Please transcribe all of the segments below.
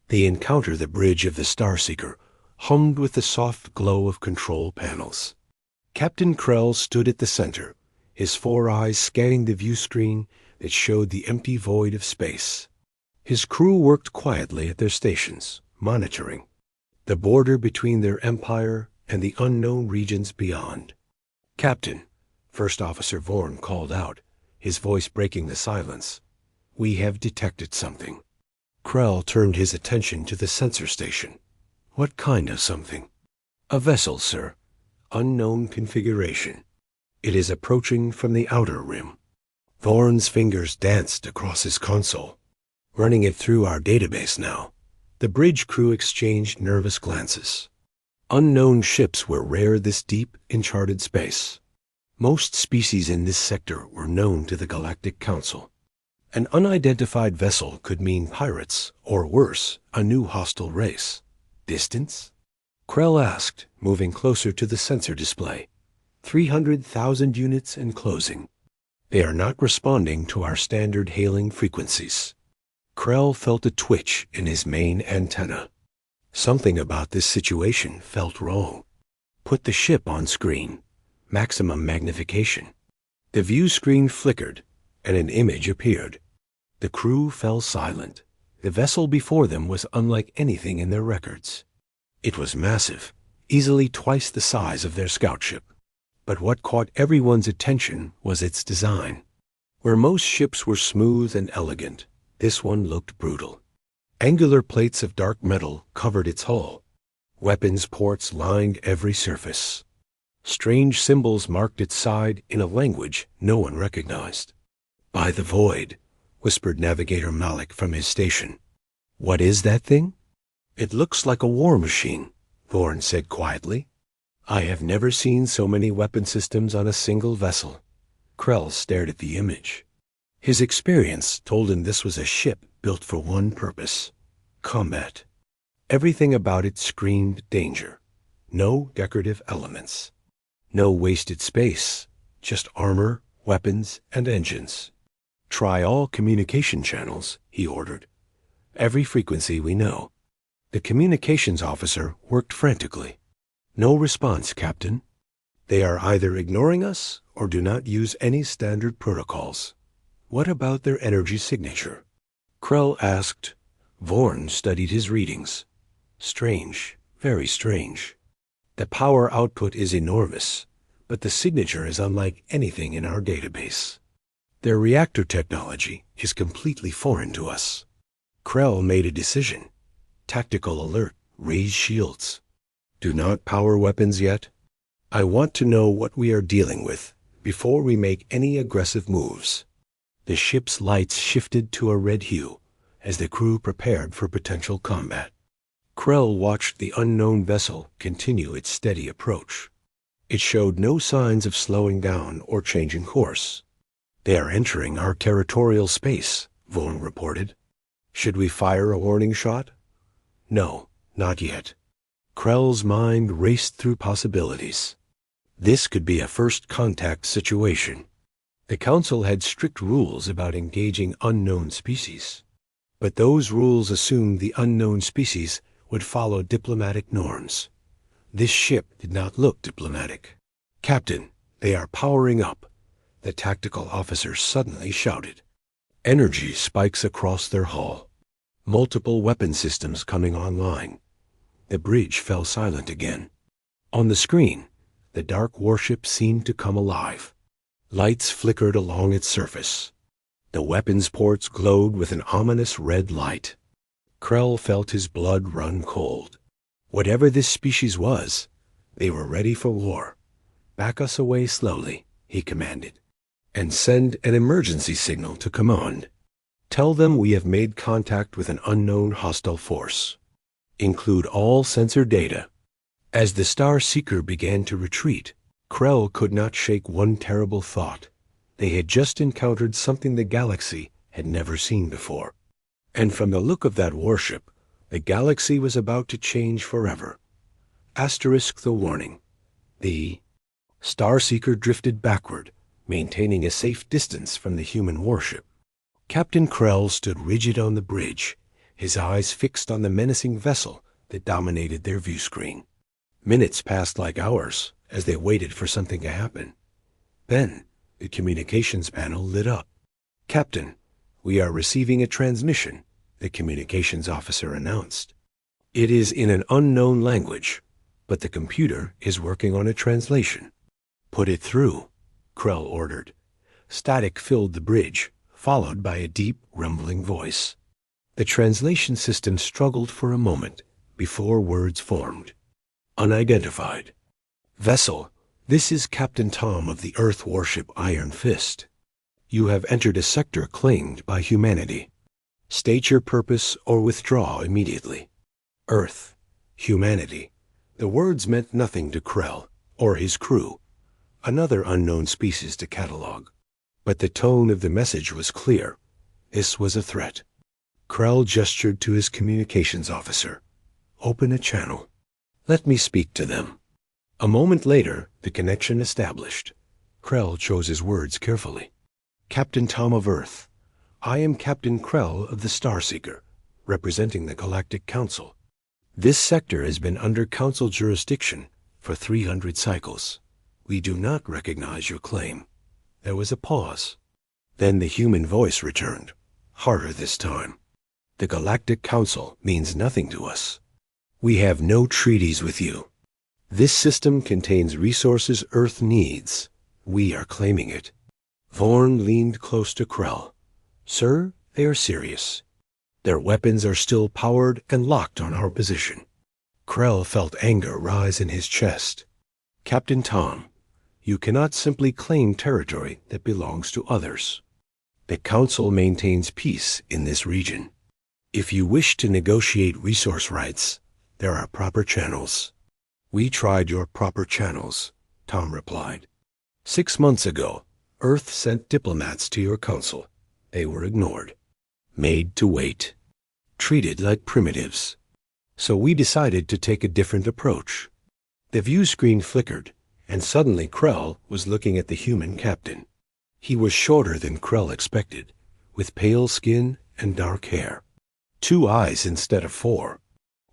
They encounter the bridge of the Starseeker, hummed with the soft glow of control panels. Captain Krell stood at the center, his four eyes scanning the view screen that showed the empty void of space. His crew worked quietly at their stations, monitoring the border between their empire and the unknown regions beyond. "Captain," First Officer Vorn called out, his voice breaking the silence, "we have detected something." Krell turned his attention to the sensor station. "What kind of something?" "A vessel, sir. Unknown configuration. It is approaching from the outer rim." Vorn's fingers danced across his console. "Running it through our database now." The bridge crew exchanged nervous glances. Unknown ships were rare this deep, uncharted space. Most species in this sector were known to the Galactic Council. An unidentified vessel could mean pirates, or worse, a new hostile race. Distance? Krell asked, moving closer to the sensor display. 300,000 units and closing. They are not responding to our standard hailing frequencies. Krell felt a twitch in his main antenna. Something about this situation felt wrong. Put the ship on screen. Maximum magnification. The view screen flickered, and an image appeared. The crew fell silent. The vessel before them was unlike anything in their records. It was massive, easily twice the size of their scout ship. But what caught everyone's attention was its design. Where most ships were smooth and elegant, this one looked brutal. Angular plates of dark metal covered its hull. Weapons ports lined every surface. Strange symbols marked its side in a language no one recognized. "By the void," whispered Navigator Malik from his station. "What is that thing?" "It looks like a war machine," Vorn said quietly. "I have never seen so many weapon systems on a single vessel." Krell stared at the image. His experience told him this was a ship built for one purpose: combat. Everything about it screamed danger. No decorative elements. No wasted space, just armor, weapons, and engines. "Try all communication channels," he ordered. "Every frequency we know." The communications officer worked frantically. "No response, Captain. They are either ignoring us or do not use any standard protocols." "What about their energy signature?" Krell asked. Vorn studied his readings. "Strange, very strange. The power output is enormous, but the signature is unlike anything in our database. Their reactor technology is completely foreign to us." Krell made a decision. Tactical alert, raise shields. "Do not power weapons yet. I want to know what we are dealing with before we make any aggressive moves." The ship's lights shifted to a red hue as the crew prepared for potential combat. Krell watched the unknown vessel continue its steady approach. It showed no signs of slowing down or changing course. "They are entering our territorial space," Vorn reported. "Should we fire a warning shot?" "No, not yet." Krell's mind raced through possibilities. This could be a first contact situation. The Council had strict rules about engaging unknown species. But those rules assumed the unknown species would follow diplomatic norms. This ship did not look diplomatic. "Captain, they are powering up," the tactical officer suddenly shouted. Energy spikes across their hull. Multiple weapon systems coming online. The bridge fell silent again. On the screen, the dark warship seemed to come alive. Lights flickered along its surface. The weapons ports glowed with an ominous red light. Krell felt his blood run cold. Whatever this species was, they were ready for war. "Back us away slowly," he commanded, "and send an emergency signal to command. Tell them we have made contact with an unknown hostile force. Include all sensor data." As the Star Seeker began to retreat, Krell could not shake one terrible thought. They had just encountered something the galaxy had never seen before. And from the look of that warship, the galaxy was about to change forever. Asterisk the warning. The Star Seeker drifted backward, maintaining a safe distance from the human warship. Captain Krell stood rigid on the bridge, his eyes fixed on the menacing vessel that dominated their view screen. Minutes passed like hours as they waited for something to happen. Then, the communications panel lit up. "Captain, we are receiving a transmission," the communications officer announced. "It is in an unknown language, but the computer is working on a translation." "Put it through," Krell ordered. Static filled the bridge, followed by a deep, rumbling voice. The translation system struggled for a moment before words formed. "Unidentified. Vessel, this is Captain Tom of the Earth warship Iron Fist. You have entered a sector claimed by humanity. State your purpose or withdraw immediately." Earth, humanity. The words meant nothing to Krell or his crew, another unknown species to catalog. But the tone of the message was clear. This was a threat. Krell gestured to his communications officer. "Open a channel. Let me speak to them." A moment later, the connection established. Krell chose his words carefully. "Captain Tom of Earth, I am Captain Krell of the Starseeker, representing the Galactic Council. This sector has been under Council jurisdiction for 300 cycles. We do not recognize your claim." There was a pause. Then the human voice returned, harder this time. "The Galactic Council means nothing to us. We have no treaties with you. This system contains resources Earth needs. We are claiming it." Vorn leaned close to Krell. "Sir, they are serious. Their weapons are still powered and locked on our position." Krell felt anger rise in his chest. "Captain Tom, you cannot simply claim territory that belongs to others. The Council maintains peace in this region. If you wish to negotiate resource rights, there are proper channels." "We tried your proper channels," Tom replied. 6 months ago, Earth sent diplomats to your council. They were ignored, made to wait, treated like primitives. So we decided to take a different approach." The view screen flickered, and suddenly Krell was looking at the human captain. He was shorter than Krell expected, with pale skin and dark hair. 2 eyes instead of 4.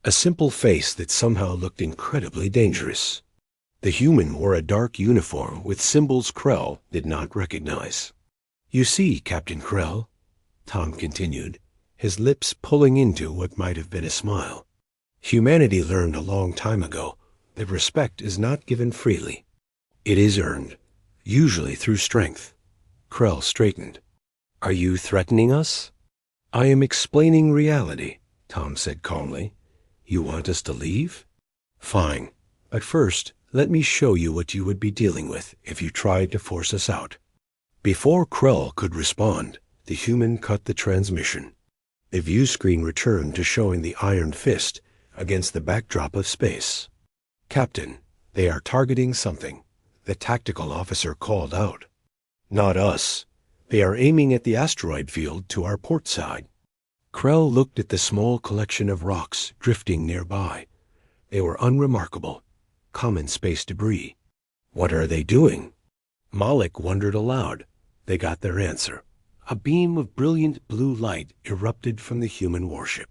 A simple face that somehow looked incredibly dangerous. The human wore a dark uniform with symbols Krell did not recognize. "You see, Captain Krell," Tom continued, his lips pulling into what might have been a smile. "Humanity learned a long time ago that respect is not given freely. It is earned, usually through strength." Krell straightened. "Are you threatening us?" "I am explaining reality," Tom said calmly. "You want us to leave? Fine. But first, let me show you what you would be dealing with if you tried to force us out." Before Krell could respond, the human cut the transmission. The view screen returned to showing the Iron Fist against the backdrop of space. "Captain, they are targeting something," the tactical officer called out. "Not us. They are aiming at the asteroid field to our port side." Krell looked at the small collection of rocks drifting nearby. They were unremarkable, common space debris. "What are they doing?" Malik wondered aloud. They got their answer. A beam of brilliant blue light erupted from the human warship.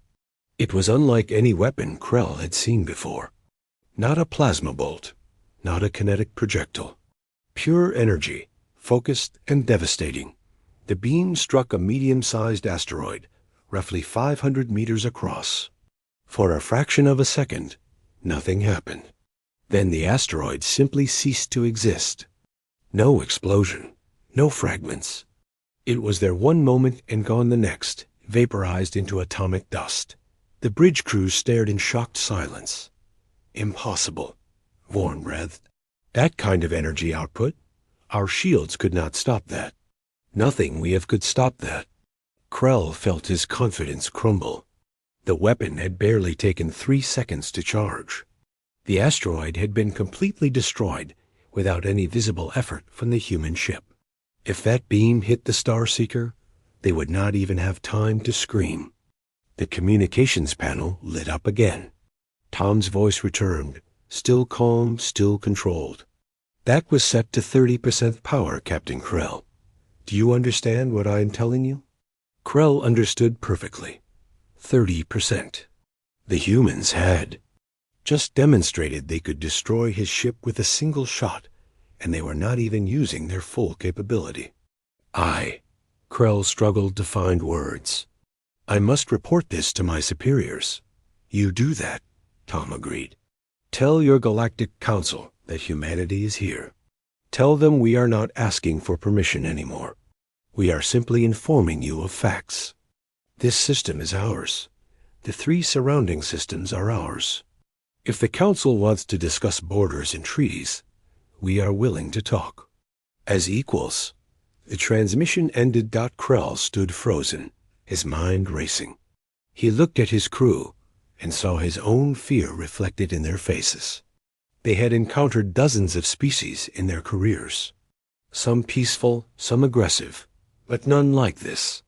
It was unlike any weapon Krell had seen before. Not a plasma bolt, not a kinetic projectile. Pure energy, focused and devastating. The beam struck a medium-sized asteroid, roughly 500 meters across. For a fraction of a second, nothing happened. Then the asteroid simply ceased to exist. No explosion, no fragments. It was there one moment and gone the next, vaporized into atomic dust. The bridge crew stared in shocked silence. "Impossible," Vorn breathed. "That kind of energy output? Our shields could not stop that. Nothing we have could stop that." Krell felt his confidence crumble. The weapon had barely taken 3 seconds to charge. The asteroid had been completely destroyed without any visible effort from the human ship. If that beam hit the Starseeker, they would not even have time to scream. The communications panel lit up again. Tom's voice returned, still calm, still controlled. "That was set to 30% power, Captain Krell. Do you understand what I am telling you?" Krell understood perfectly. 30%. The humans had just demonstrated they could destroy his ship with a single shot, and they were not even using their full capability. Krell struggled to find words. I must report this to my superiors. You do that, Tom agreed. Tell your Galactic Council that humanity is here. Tell them we are not asking for permission anymore. We are simply informing you of facts. This system is ours. The 3 surrounding systems are ours. If the Council wants to discuss borders and treaties, we are willing to talk. As equals. The transmission ended. Krell stood frozen, his mind racing. He looked at his crew and saw his own fear reflected in their faces. They had encountered dozens of species in their careers. Some peaceful, some aggressive, but none like this.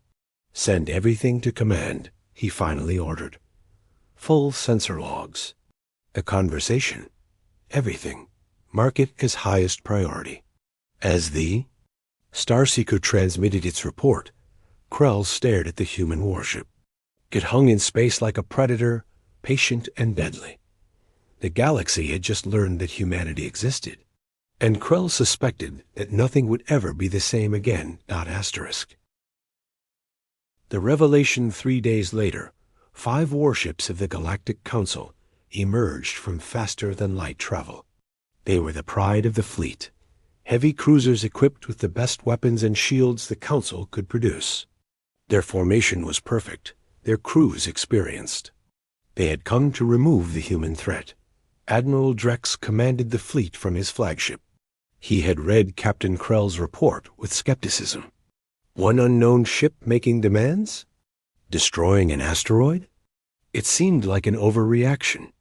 Send everything to command, he finally ordered. Full sensor logs. A conversation. Everything. Mark it as highest priority. As the Starseeker transmitted its report, Krell stared at the human warship. It hung in space like a predator, patient and deadly. The galaxy had just learned that humanity existed, and Krell suspected that nothing would ever be the same again. The revelation 3 days later, 5 warships of the Galactic Council emerged from faster-than-light travel. They were the pride of the fleet, heavy cruisers equipped with the best weapons and shields the Council could produce. Their formation was perfect, their crews experienced. They had come to remove the human threat. Admiral Drex commanded the fleet from his flagship. He had read Captain Krell's report with skepticism. One unknown ship making demands? Destroying an asteroid? It seemed like an overreaction.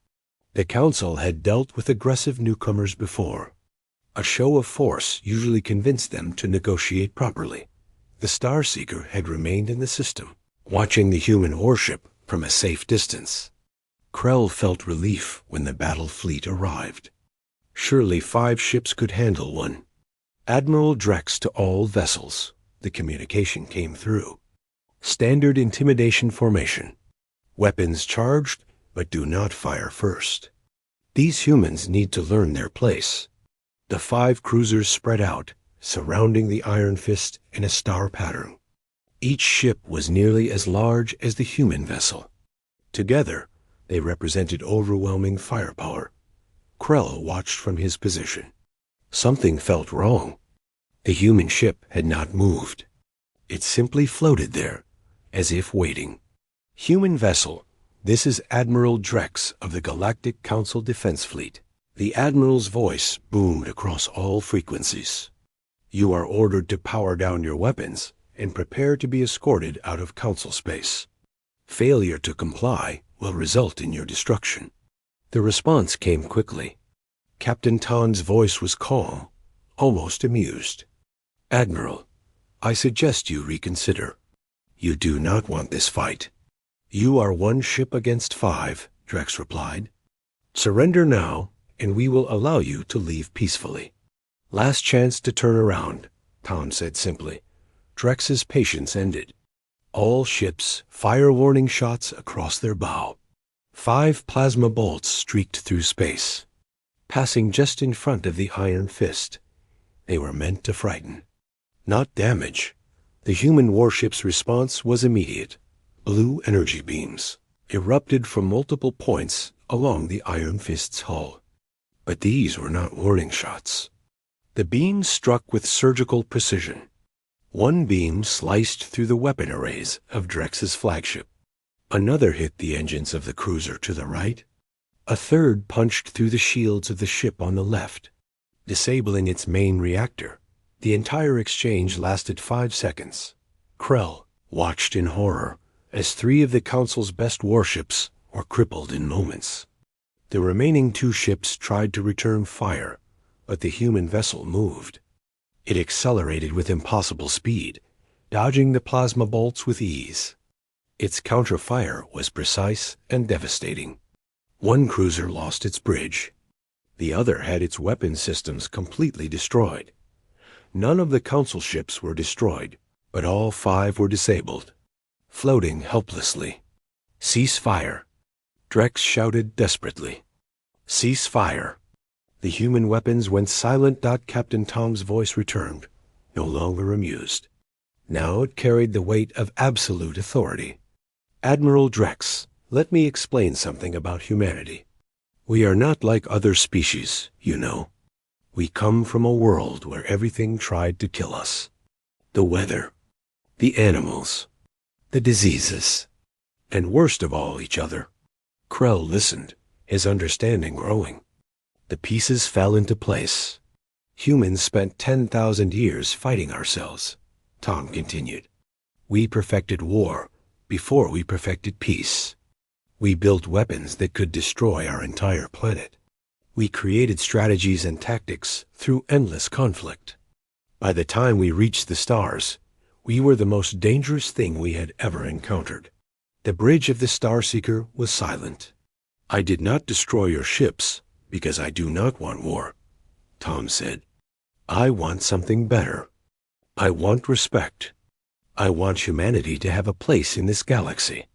The Council had dealt with aggressive newcomers before. A show of force usually convinced them to negotiate properly. The Starseeker had remained in the system, watching the human warship from a safe distance. Krell felt relief when the battle fleet arrived. Surely 5 ships could handle one. Admiral Drex to all vessels. The communication came through. Standard intimidation formation. Weapons charged, but do not fire first. These humans need to learn their place. The 5 cruisers spread out, surrounding the Iron Fist in a star pattern. Each ship was nearly as large as the human vessel. Together, they represented overwhelming firepower. Krell watched from his position. Something felt wrong. The human ship had not moved. It simply floated there, as if waiting. Human vessel, this is Admiral Drex of the Galactic Council Defense Fleet. The Admiral's voice boomed across all frequencies. You are ordered to power down your weapons and prepare to be escorted out of Council space. Failure to comply will result in your destruction. The response came quickly. Captain Tan's voice was calm, almost amused. Admiral, I suggest you reconsider. You do not want this fight. You are 1 ship against 5, Drex replied. Surrender now, and we will allow you to leave peacefully. Last chance to turn around, Tan said simply. Drex's patience ended. All ships, fire warning shots across their bow. 5 plasma bolts streaked through space, passing just in front of the Iron Fist. They were meant to frighten, not damage. The human warship's response was immediate. Blue energy beams erupted from multiple points along the Iron Fist's hull. But these were not warning shots. The beams struck with surgical precision. One beam sliced through the weapon arrays of Drex's flagship. Another hit the engines of the cruiser to the right. A third punched through the shields of the ship on the left, disabling its main reactor. The entire exchange lasted 5 seconds. Krell watched in horror as 3 of the Council's best warships were crippled in moments. The remaining 2 ships tried to return fire, but the human vessel moved. It accelerated with impossible speed, dodging the plasma bolts with ease. Its counter-fire was precise and devastating. One cruiser lost its bridge. The other had its weapon systems completely destroyed. None of the Council ships were destroyed, but all 5 were disabled, floating helplessly. Cease fire. Drex shouted desperately. Cease fire. The human weapons went silent. Captain Tom's voice returned, no longer amused. Now it carried the weight of absolute authority. Admiral Drex, let me explain something about humanity. We are not like other species, you know. We come from a world where everything tried to kill us. The weather, the animals, the diseases, and worst of all, each other. Krell listened, his understanding growing. The pieces fell into place. Humans spent 10,000 years fighting ourselves, Tom continued. We perfected war before we perfected peace. We built weapons that could destroy our entire planet. We created strategies and tactics through endless conflict. By the time we reached the stars, we were the most dangerous thing we had ever encountered. The bridge of the Starseeker was silent. I did not destroy your ships because I do not want war, Tom said. I want something better. I want respect. I want humanity to have a place in this galaxy.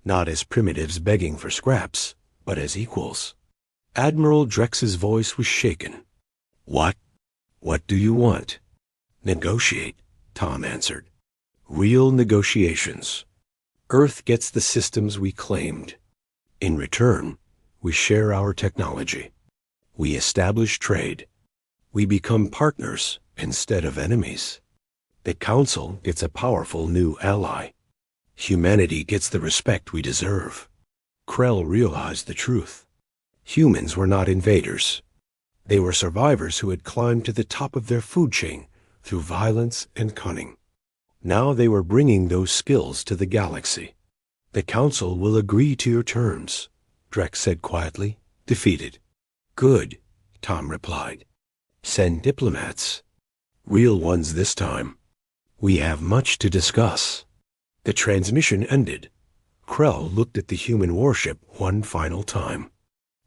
Not as primitives begging for scraps, but as equals. Admiral Drex's voice was shaken. What? What do you want? Negotiate, Tom answered. Real negotiations. Earth gets the systems we claimed. In return, we share our technology. We establish trade. We become partners instead of enemies. The Council gets a powerful new ally. Humanity gets the respect we deserve. Krell realized the truth. Humans were not invaders. They were survivors who had climbed to the top of their food chain through violence and cunning. Now they were bringing those skills to the galaxy. The Council will agree to your terms, Drex said quietly, defeated. Good, Tom replied. Send diplomats. Real ones this time. We have much to discuss. The transmission ended. Krell looked at the human warship one final time.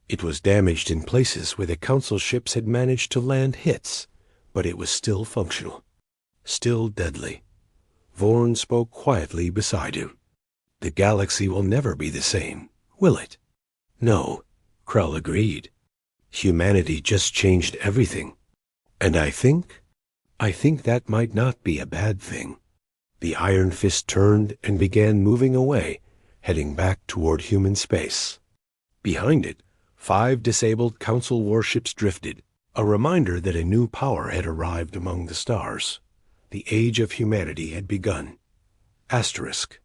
It was damaged in places where the Council ships had managed to land hits, but it was still functional. Still deadly. Vorn spoke quietly beside him. The galaxy will never be the same, will it? No, Krell agreed. Humanity just changed everything. And I think that might not be a bad thing. The Iron Fist turned and began moving away, heading back toward human space. Behind it, 5 disabled Council warships drifted, a reminder that a new power had arrived among the stars. The age of humanity had begun. Asterisk.